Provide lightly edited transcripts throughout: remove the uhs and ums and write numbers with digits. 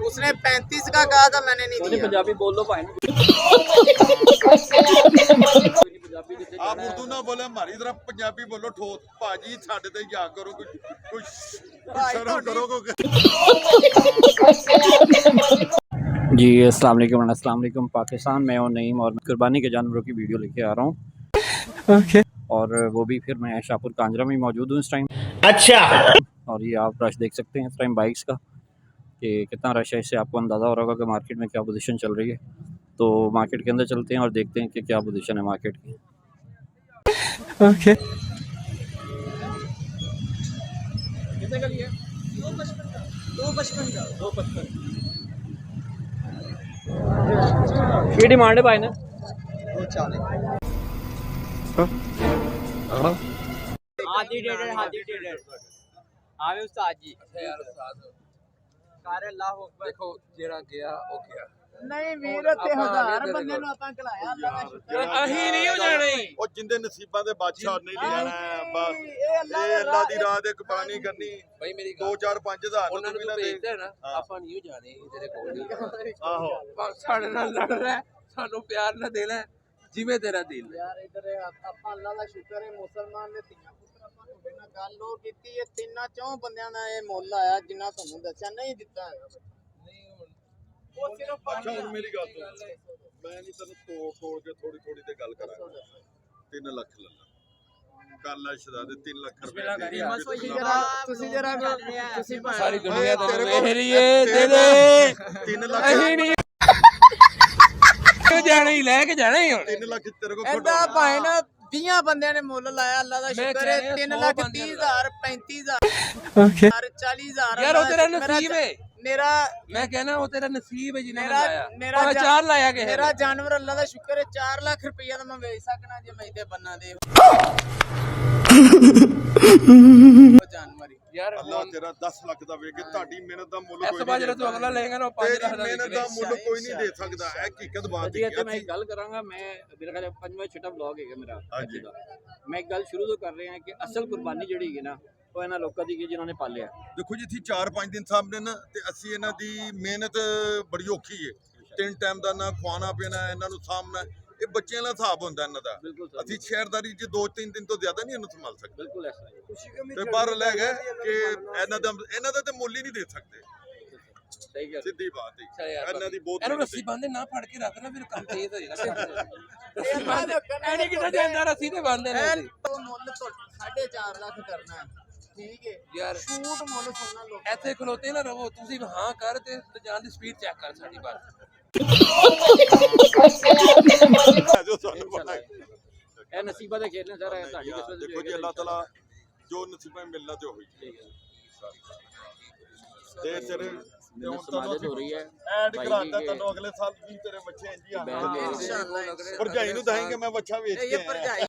उसने 35 का कहा था, मैंने नहीं दिया। पंजाबी बोल लो भाई। आप उर्दू ना बोले, हमारी तरफ पंजाबी बोलो ठोस भाजी साडे ते जा करो कुछ शर्म करो जी अस्सलाम वालेकुम पाकिस्तान में और नईम और कुर्बानी के जानवरों की वीडियो लेके आ रहा हूँ। ओके। और वो भी फिर मैं शाहपुर कांजरा में मौजूद हूँ इस टाइम। अच्छा। और ये आप रश देख सकते हैं इस टाइम बाइक्स का कि कितना रश है। इससे आपको अंदाज़ा हो रहा होगा कि मार्केट में क्या पोजीशन चल रही है। तो मार्केट के अंदर चलते हैं और देखते हैं कि क्या पोजीशन है मार्केट की। ओके। कितने का लिया? 255 की डिमांड है भाई ने? 240। हाजी डेडेड आवे उस्ताद जी। यार उस्ताद सारे अल्लाह अकबर। देखो जेड़ा गया ओ गया नहीं ਵੀਰ ਤੇ ਹਜ਼ਾਰ ਬੰਦੇ ਨੂੰ ਆਪਾਂ ਖਲਾਇਆ ਅੱਲਾ ਦਾ ਸ਼ੁਕਰ ਅਹੀਂ ਨਹੀਂ ਹੋ ਜਾਣੇ ਉਹ ਜਿੰਦੇ ਨਸੀਬਾਂ ਦੇ ਬਾਦਸ਼ਾਹ ਨਹੀਂ ਲੈਣਾ ਬਸ ਇਹ ਅੱਲਾ ਦੀ ਰਾਹ ਦੇ ਕੁਰਬਾਨੀ ਕਰਨੀ ਭਾਈ ਮੇਰੀ 2-4-5 ਹਜ਼ਾਰ ਉਹਨਾਂ ਨੂੰ ਭੇਜਦੇ ਨਾ ਆਪਾਂ ਨਹੀਂ ਹੋ ਜਾਣੇ ਤੇਰੇ ਕੋਲ ਨਹੀਂ ਆਹੋ ਸਾਡੇ ਨਾਲ ਲੜ ਰਿਹਾ ਸਾਨੂੰ ਪਿਆਰ ਨਾ ਦੇਣਾ ਜਿਵੇਂ ਤੇਰਾ ਦਿਲ ਯਾਰ ਇਧਰ ਆਪਾਂ ਅੱਲਾ ਦਾ ਸ਼ੁਕਰ ਹੈ ਮੁਸਲਮਾਨ ਨੇ ਧੀਆਂ ਪੁੱਤਰ ਆਪਾਂ ਤੁਹਾਡੇ ਨਾਲ ਗੱਲ ਹੋ ਕੀਤੀ ਇਹ ਤਿੰਨਾਂ ਚੋਂ ਬੰਦਿਆਂ ਦਾ ਇਹ ਮੁੱਲ ਆਇਆ ਜਿੰਨਾ ਤੁਹਾਨੂੰ ਦੱਸਿਆ ਨਹੀਂ ਦਿੱਤਾ ਹੈਗਾ ਉਹ ਸਿਰਫ ਅੱਛਾ ਹੁਣ ਮੇਰੀ ਗੱਲ ਸੁਣ ਮੈਂ ਨਹੀਂ ਤੈਨੂੰ ਤੋੜ ਕੇ ਥੋੜੀ ਤੇ ਗੱਲ ਕਰਾਂ 3 ਲੱਖ ਲੈ ਲਾ ਕਰ ਲੈ ਸ਼ਹਜ਼ਾਦੇ 3 ਲੱਖ ਰੁਪਏ ਤੁਸੀਂ ਜਰਾ ਤੁਸੀਂ ਸਾਰੀ ਦੁਨੀਆ ਤੇਰੇ ਵੇਖ ਰਹੀ ਏ ਦੇ ਦੇ 3 ਲੱਖ ਨਹੀਂ ਜਾਣਾ ਹੀ ਲੈ ਕੇ ਜਾਣਾ ਹੀ ਹੁਣ 3 ਲੱਖ ਤੇਰੇ ਕੋਲ ਇਹਦਾ ਭਾਈ ਨਾ 20 ਬੰਦਿਆਂ ਨੇ ਮੁੱਲ ਲਾਇਆ ਅੱਲਾ ਦਾ ਸ਼ੁਕਰ ਹੈ 3,30,000 35,000 ਓਕੇ 40,000 ਯਾਰ ਉਹ ਤੇਰਾ ਨਸੀਬ ਹੈ ਮੇਰਾ ਮੈਂ ਕਹਿਣਾ ਉਹ ਤੇਰਾ ਨਸੀਬ ਹੈ ਜਿਹਨੇ ਲਾਇਆ ਮੇਰਾ 4 ਲਾਇਆ ਗਿਆ ਮੇਰਾ ਜਾਨਵਰ ਅੱਲਾ ਦਾ ਸ਼ੁਕਰ ਹੈ 4 ਲੱਖ ਰੁਪਈਆ ਦਾ ਮੈਂ ਵੇਚ ਸਕਣਾ ਜੇ ਮੈਂ ਇਹਦੇ ਬੰਨਾ ਦੇ ਉਹ ਜਾਨਵਰ ਯਾਰ ਅੱਲਾ ਤੇਰਾ 10 ਲੱਖ ਦਾ ਵੇਖ ਤੁਹਾਡੀ ਮਿਹਨਤ ਦਾ ਮੁੱਲ ਇਸ ਬਾਜਰਾ ਤੋਂ ਅਗਲਾ ਲਏਗਾ ਨਾ 5 ਲੱਖ ਦਾ ਮਿਹਨਤ ਦਾ ਮੁੱਲ ਕੋਈ ਨਹੀਂ ਦੇ ਸਕਦਾ ਇਹ ਹਕੀਕਤ ਬਾਤ ਜੀ ਤੇ ਮੈਂ ਇੱਕ ਗੱਲ ਕਰਾਂਗਾ ਮੈਂ ਮੇਰਾ ਖਿਆਲ 5ਵਾਂ ਛੋਟਾ ਵਲੌਗ ਹੈਗਾ ਮੇਰਾ ਹਾਂਜੀ ਮੈਂ ਇੱਕ ਗੱਲ ਸ਼ੁਰੂ ਤੋਂ ਕਰ ਰਿਹਾ ਹਾਂ ਕਿ ਅਸਲ ਕੁਰਬਾਨੀ ਜਿਹੜੀ ਹੈਗੀ ਨਾ ਉਹ ਇਹਨਾਂ ਲੋਕਾਂ ਦੀ ਹੈ ਜਿਨ੍ਹਾਂ ਨੇ ਪਾਲਿਆ ਦੇਖੋ ਜੀ ਇੱਥੇ 4-5 ਦਿਨ ਸਾਹਮਣੇ ਨਾ ਤੇ ਅਸੀਂ ਇਹਨਾਂ ਦੀ ਮਿਹਨਤ ਬੜੀ ਔਖੀ ਹੈ 3 ਟਾਈਮ ਦਾ ਨਾ ਖਵਾਣਾ ਪੀਣਾ ਇਹਨਾਂ ਨੂੰ ਸਾਹਮਣਾ ਇਹ ਬੱਚਿਆਂ ਦਾ ਹਿਸਾਬ ਹੁੰਦਾ ਇਹਨਾਂ ਦਾ ਅਸੀਂ ਸ਼ਹਿਰਦਾਰੀ 'ਚ 2-3 ਦਿਨ ਤੋਂ ਜ਼ਿਆਦਾ ਨਹੀਂ ਇਹਨੂੰ ਸੰਭਾਲ ਸਕਦੇ ਬਿਲਕੁਲ ਐਸਾ ਤੇ ਬਾਹਰ ਲੈ ਗਏ ਕਿ ਇਹਨਾਂ ਦਾ ਤੇ ਮੁੱਲ ਹੀ ਨਹੀਂ ਦੇ ਸਕਦੇ ਸਹੀ ਗੱਲ ਸਿੱਧੀ ਬਾਤ ਹੈ ਇਹਨਾਂ ਦੀ ਬਹੁਤ ਇਹਨੂੰ ਰੱਸੀ ਬੰਨ੍ਹਦੇ ਨਾ ਫੜ ਕੇ ਰੱਖਣਾ ਫਿਰ ਕੰਮ ਤੇਜ਼ ਹੋ ਜਾਣਾ ਐਨੇ ਕਿੱਥੇ ਜਾਂਦਾ ਰੱਸੀ ਤੇ ਬੰਨ੍ਹਦੇ ਨੇ ਉਹ ਮੁੱਲ 4.5 ਲੱਖ ਕਰਨਾ ਹੈ ਠੀਕ ਹੈ ਯਾਰ ਛੂਟ ਮੁੱਲ ਸੁਣਨਾ ਲੋਕ ਇੱਥੇ ਖਲੋਤੇ ਨਾ ਰਹੋ ਤੁਸੀਂ ਹਾਂ ਕਰ ਤੇ ਜਾਣ ਦੀ ਸਪੀਡ ਚੈੱਕ ਕਰ ਸਾਡੀ ਬਾਤ ਜੋ ਸਾਨੂੰ ਪਤਾ ਹੈ ਇਹ ਨਸੀਬਾਂ ਦੇ ਖੇਡ ਨੇ ਸਾਰਾ ਤੁਹਾਡੀ ਕਿਸਮਤ ਦੇਖੋ ਜੀ ਅੱਲਾਹ ਤਾਲਾ ਜੋ ਨਸੀਬਾਂ ਮਿਲਣਾ ਤੇ ਹੋਈ ਤੇ ਤੇਰੇ ਸਮਾਜਤ ਹੋ ਰਹੀ ਹੈ ਐਡ ਕਰਾਤਾ ਤੈਨੂੰ ਅਗਲੇ ਸਾਲ ਵੀ ਤੇਰੇ ਬੱਚੇ ਇੰਜੀ ਆਣਗੇ ਇੰਸ਼ਾਅੱਲਾ ਭਰਜਾਈ ਨੂੰ ਦਹਾਂਗੇ ਮੈਂ ਬੱਚਾ ਵੇਚ ਕੇ ਇਹ ਭਰਜਾਈ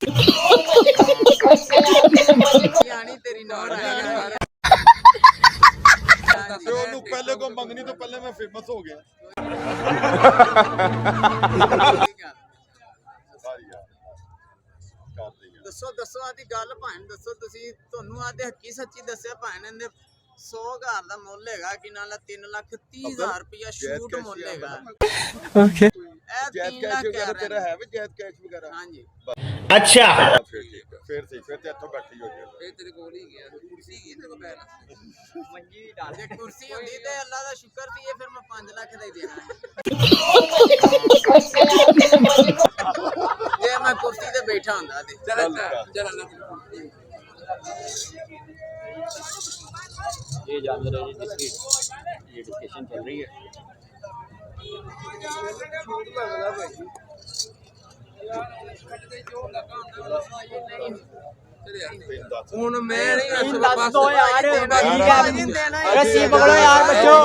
ਯਾਨੀ ਤੇਰੀ ਨੌਰ ਆਏਗਾ ਤੇ ਉਹਨੂੰ ਪਹਿਲੇ ਕੋ ਮੰਗਣੀ ਤੋਂ ਪਹਿਲੇ ਮੈਂ ਫੇਮਸ ਹੋ ਗਿਆ ਦੱਸੋ ਆਦੀ ਗੱਲ ਭਾਣ ਦੱਸੋ ਤੁਸੀਂ ਤੁਹਾਨੂੰ ਆਦੇ ਹੱਕੀ ਸੱਚੀ ਦੱਸਿਆ ਭਾਣ ਇਹਦੇ 100,000 ਦਾ ਮੁੱਲ ਹੈਗਾ ਕਿ ਨਾਲ 3,30,000 ਰੁਪਇਆ ਸ਼ੂਟ ਮੁੱਲ ਹੈਗਾ ਓਕੇ ਜੈਦ ਕੈਸ਼ ਵਗੈਰਾ ਤੇਰਾ ਹੈ ਵੀ ਜੈਦ ਕੈਸ਼ ਵਗੈਰਾ ਹਾਂਜੀ ਅੱਛਾ ਫਿਰ ਠੀਕ ਹੈ ਫਿਰ ਤੇ ਇੱਥੋਂ ਬੈਠੀ ਹੋ ਜਾਏ ਇਹ ਤੇਰੇ ਕੋਲ ਹੀ ਗਿਆ ਕੁਰਸੀ ਕੀ ਤੇਰੇ ਕੋਲ ਬੈਠ ਮੰਜੀ ਡਾਲ ਜੇ ਕੁਰਸੀ ਹੁੰਦੀ ਤੇ ਅੱਲਾ ਦਾ ਸ਼ੁਕਰ ਸੀ ਇਹ ਫਿਰ ਮੈਂ 5 ਲੱਖ ਦਾ ਹੀ ਦੇਣਾ ਜੇ ਮੈਂ ਕੁਰਸੀ ਤੇ ਬੈਠਾ ਹੁੰਦਾ ਤੇ ਚੱਲ ਅੱਲਾ ये जानवर है जिसकी ये डिस्कशन चल रही है ਹੁਣ ਮੈਂ ਨਹੀਂ ਦੱਸ ਦੋ ਯਾਰ ਰੱਸੀ ਪਕੜੋ ਯਾਰ ਬੱਚੋ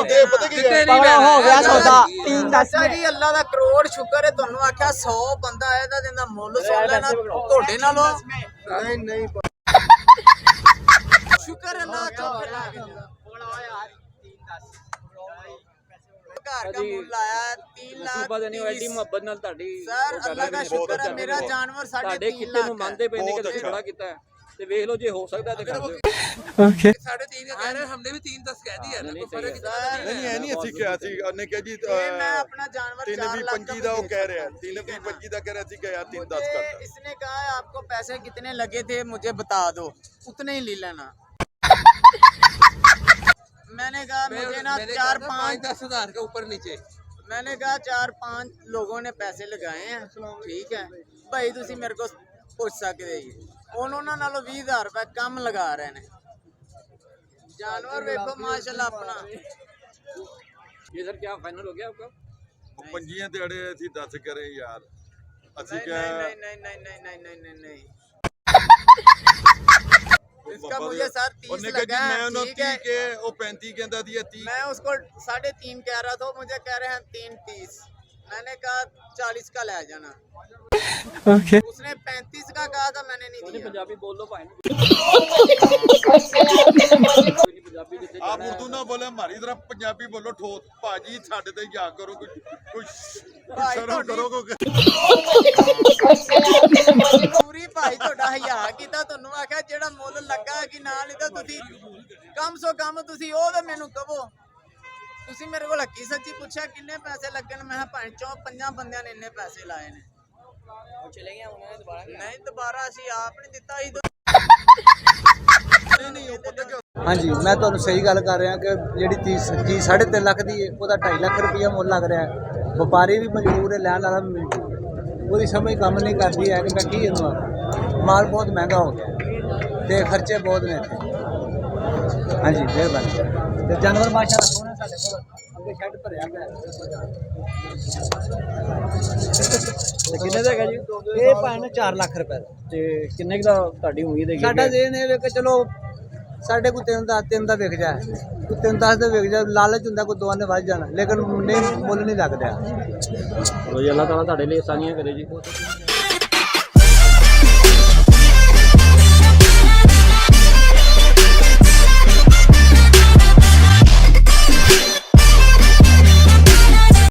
ਹੋ ਗਿਆ ਸੌਦਾ 3 ਦੱਸ ਜੀ ਅੱਲਾ ਦਾ ਕਰੋੜ ਸ਼ੁਕਰ ਹੈ ਤੁਹਾਨੂੰ ਆਖਿਆ 100 ਬੰਦਾ ਆਇਆ ਤਾਂ ਇਹਦਾ ਮੁੱਲ ਸੁਣ ਲੈਣਾ ਤੁਹਾਡੇ ਨਾਲੋਂ ਨਹੀਂ ਸ਼ੁਕਰ ਅੱਲਾ ਚੁੱਪ ਲਾ ਕੇ ਬੋਲਾ ਯਾਰ 3 ਦੱਸ ਘਰ ਦਾ ਮੁੱਲ ਆਇਆ 3 ਲੱਖ ਨਸੀਬਾਂ ਦੇ ਨਹੀਂ ਐਡੀ ਮੁਹੱਬਤ ਨਾਲ ਤੁਹਾਡੀ ਸਰ ਅੱਲਾ ਦਾ ਸ਼ੁਕਰ ਹੈ ਮੇਰਾ ਜਾਨਵਰ 3.5 ਤੁਹਾਡੇ ਕਿੱਤੇ ਨੂੰ ਮੰਨਦੇ ਪਏ ਨੇ ਕਿ ਤੁਸੀਂ ਬੜਾ ਕੀਤਾ ਹੈ ਤੇ ਵੇਖ ਲਓ ਜੇ ਹੋ ਸਕਦਾ ਤੇ ਕਰ ਦਿਓ। 3.5 का कह रहे हैं, हमने भी 3.10 कह दिया है ना, तो फर्क इतना ਨਹੀਂ नहीं है। ਨਹੀਂ ਅਸੀਂ ਕਿਹਾ ਸੀ ਉਹਨੇ ਕਿਹਾ ਜੀ ਇਹ ਮੈਂ ਆਪਣਾ ਜਾਨਵਰ 4 लाख 3.25 ਦਾ ਉਹ ਕਹਿ ਰਿਹਾ 3.25 ਦਾ ਕਹਿ ਰਿਹਾ ਸੀ ਕਿ ਯਾਰ 3.10 मुझे ਕਰਦਾ। इसने कहा है, आपको पैसे कितने लगे थे मुझे बता दो, उतने ही ले लेना। मैंने कहा मुझे ना मैंने 4-5 10,000 के ऊपर नीचे। मैंने कहा 4-5 लोगों ने पैसे लगाए हैं, ठीक है भाई तुसी मेरे को पूछ सकते ही। उन्होंने नालों 20,000 रुपए कम लगा रहे हैं। जानवर देखो माशाल्लाह अपना। ये सर क्या फाइनल हो गया आपका? ਉਹ ਪੰਜੀਆਂ ਦਿਹਾੜੇ ਅਸੀਂ ਦੱਸ ਕਰੇ ਯਾਰ ਅਸੀਂ नहीं ਕਿਹਾ नहीं नहीं नहीं नहीं नहीं नहीं नहीं नहीं इसका मुझे सर 30 ਉਹਨੇ ਕਿਹਾ लगा ਜੀ ਮੈਂ है, ਉਹਨਾਂ ठीक है 30 के ਉਹ 35 ਕਹਿੰਦਾ ਸੀ 30 मैं उसको 3.5 कह रहा था, मुझे कह रहे हैं 3.30। मैंने कहा 40 का ले जाना। उसने 35 का कहा था, मैंने नहीं दिया। पंजाबी बोल लो भाई। पंजाबी कितने आप उर्दू ना बोले हमारी तरफ पंजाबी बोलो ठोस भाजी साडे ते या करो कुछ भाई शर्म करो ਪੂਰੀ ਭਾਈ ਤੁਹਾਡਾ ਹਿਆ ਕੀਤਾ, ਤੁਹਾਨੂੰ ਆਖਿਆ ਜਿਹੜਾ ਮੁੱਲ ਲੱਗਾ ਕਿ ਨਾ ਲਿੱਤਾ ਤੁਸੀਂ ਕਮ ਸੋ ਕਮ ਤੁਸੀਂ ਉਹ ਤੇ ਮੈਨੂੰ ਕਹੋ। ਤੁਸੀਂ ਮੇਰੇ ਕੋਲ ਹੱਕੀ ਸੱਚੀ ਪੁੱਛਿਆ ਕਿੰਨੇ ਪੈਸੇ ਲੱਗਣ, ਮੈਂ ਕਿਹਾ 5 ਬੰਦਿਆਂ ਨੇ ਇੰਨੇ ਪੈਸੇ ਲਾਏ ਨੇ। ਚਲੇ ਗਿਆ ਉਹਨਾਂ ਨੇ ਦੁਬਾਰਾ ਨਹੀਂ, ਦੁਬਾਰਾ ਅਸੀਂ ਆਪ ਨਹੀਂ ਦਿੱਤਾ ਸੀ। नहीं वो पता क्या ਹਾਂਜੀ ਮੈਂ ਤੁਹਾਨੂੰ ਸਹੀ ਗੱਲ ਕਰ ਰਿਹਾ ਕਿ ਜਿਹੜੀ ਚੀਜ਼ 3.5 ਲੱਖ ਦੀ ਹੈ ਉਹਦਾ 2.5 ਲੱਖ ਰੁਪਈਆ ਮੁੱਲ ਲੱਗ ਰਿਹਾ ਹੈ। ਵਪਾਰੀ ਵੀ ਮਜਬੂਰ ਹੈ, ਲੈਣ ਵਾਲਾ ਵੀ ਮਜਬੂਰ। ਉਹਦੀ ਸਮਝ ਕੰਮ ਨਹੀਂ ਕਰਦੀ ਹੈ ਕਿ ਮੈਂ ਕੀ ਇਹਨੂੰ ਆਖਾਂ। ਮਾਲ ਬਹੁਤ ਮਹਿੰਗਾ ਹੋ ਗਿਆ ਤੇ ਖਰਚੇ ਬਹੁਤ ਨੇ ਇੱਥੇ। ਹਾਂਜੀ ਮਿਹਰਬਾਨੀ। ਤੇ ਜਾਨਵਰ ਮਾਸ਼ਾਅੱਲਾ ਸੋਹਣੇ ਸਾਡੇ ਕੋਲ ਅੱਗੇ ਸ਼ੈੱਡ ਭਰਿਆ ਪਿਆ ਤੇ ਕਿੰਨੇ ਦਾ ਹੈਗਾ ਜੀ? ਇਹ ਭਾਵੇਂ 4 ਲੱਖ ਰੁਪਏ ਦਾ। ਤੇ ਕਿੰਨੇ ਕੁ ਦਾ ਤੁਹਾਡੀ ਉਮੀਦ ਹੈਗੀ? ਸਾਡਾ ਦੇਣ ਇਹ ਵੇ ਕਿ ਚਲੋ ਸਾਡੇ ਕੋਲ 3 ਦਾ ਵਿਕ ਜਾਏ, ਕੋਈ 3-10 ਦਾ ਵਿਕ ਜਾਏ। ਲਾਲਚ ਹੁੰਦਾ ਕੋਈ 2 ਨੇ ਵੱਧ ਜਾਣਾ, ਲੇਕਿਨ ਨਹੀਂ ਮੁੱਲ ਨਹੀਂ ਲੱਗਦਾ। ਅੱਲਾਹ ਤਾਲਾ ਤੁਹਾਡੇ ਲਈ ਆਸਾਨੀਆਂ ਕਰੇ ਜੀ।